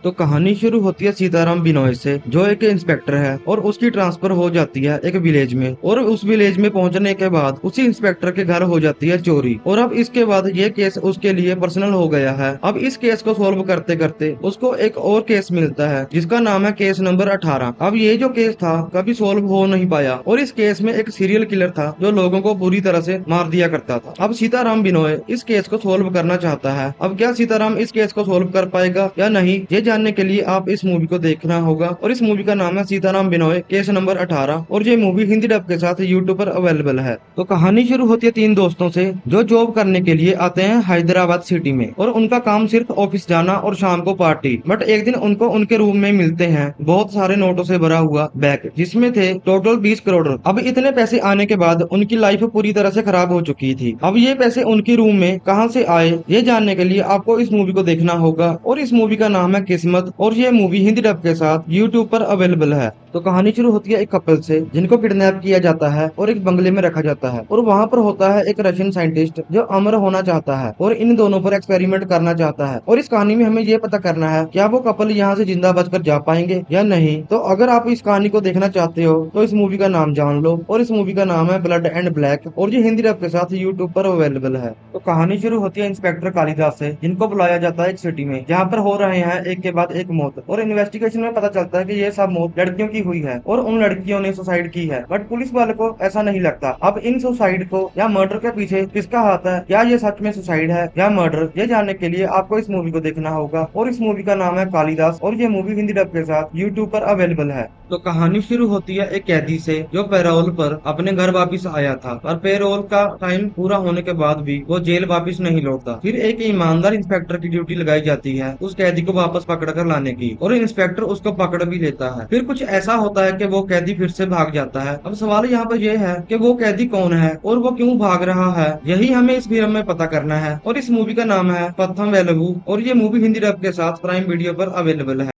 तो कहानी शुरू होती है सीताराम बिनोय से, जो एक इंस्पेक्टर है और उसकी ट्रांसफर हो जाती है एक विलेज में। और उस विलेज में पहुंचने के बाद उसी इंस्पेक्टर के घर हो जाती है चोरी। और अब इसके बाद ये केस उसके लिए पर्सनल हो गया है। अब इस केस को सोल्व करते करते उसको एक और केस मिलता है जिसका नाम है केस नंबर 18। अब ये जो केस था कभी सोल्व हो नहीं पाया और इस केस में एक सीरियल किलर था जो लोगों को बुरी तरह से मार दिया करता था। अब सीताराम बिनोय इस केस को सोल्व करना चाहता है। अब क्या सीताराम इस केस को सोल्व कर पाएगा या नहीं, ये जानने के लिए आप इस मूवी को देखना होगा। और इस मूवी का नाम है सीताराम बिनोय केस नंबर 18 और ये मूवी हिंदी डब के साथ यूट्यूब पर अवेलेबल है। तो कहानी शुरू होती है तीन दोस्तों से जो जॉब करने के लिए आते हैं हैदराबाद सिटी में, और उनका काम सिर्फ ऑफिस जाना और शाम को पार्टी। बट एक दिन उनको उनके रूम में मिलते हैं बहुत सारे नोटों से भरा हुआ बैग जिसमें थे टोटल 20 करोड़। अब इतने पैसे आने के बाद उनकी लाइफ पूरी तरह से खराब हो चुकी थी। अब ये पैसे उनके रूम में कहां से आए, ये जानने के लिए आपको इस मूवी को देखना होगा। और इस मूवी का नाम है किस्मत और ये मूवी हिंदी डब के साथ यूट्यूब पर अवेलेबल है। तो कहानी शुरू होती है एक कपल से जिनको किडनैप किया जाता है और एक बंगले में रखा जाता है। और वहां पर होता है एक रशियन साइंटिस्ट जो अमर होना चाहता है और इन दोनों पर एक्सपेरिमेंट करना चाहता है। और इस कहानी में हमें ये पता करना है क्या वो कपल यहाँ से जिंदा बचकर जा पाएंगे या नहीं। तो अगर आप इस कहानी को देखना चाहते हो तो इस मूवी का नाम जान लो, और इस मूवी का नाम है ब्लड एंड ब्लैक और ये हिंदी डब के साथ यूट्यूब पर अवेलेबल है। तो कहानी शुरू होती है इंस्पेक्टर कालिदास से जिनको बुलाया जाता है एक सिटी में जहाँ पर हो रहे हैं एक के बाद एक मौत। और इन्वेस्टिगेशन में पता चलता है कि ये सब मौत लड़कियों की हुई है और उन लड़कियों ने सुसाइड की है। बट पुलिस वाले को ऐसा नहीं लगता। अब इन सुसाइड को या मर्डर के पीछे किसका हाथ है, क्या ये सच में सुसाइड है या मर्डर, ये जानने के लिए आपको इस मूवी को देखना होगा। और इस मूवी का नाम है कालिदास और ये मूवी हिंदी डब के साथ यूट्यूब पर अवेलेबल है। तो कहानी शुरू होती है एक कैदी से जो पैरोल पर अपने घर वापिस आया था, पर पैरोल का टाइम पूरा होने के बाद भी वो जेल वापिस नहीं लौटता। फिर एक ईमानदार इंस्पेक्टर की ड्यूटी लगाई जाती है उस कैदी को वापस पकड़ कर लाने की, और इंस्पेक्टर उसको पकड़ भी लेता है। फिर कुछ ऐसा होता है कि वो कैदी फिर से भाग जाता है। अब सवाल यहाँ पर यह है कि वो कैदी कौन है और वो क्यों भाग रहा है, यही हमें इस फिल्म में पता करना है। और इस मूवी का नाम है पत्थम वेलवू और ये मूवी हिंदी डब के साथ प्राइम वीडियो पर अवेलेबल है।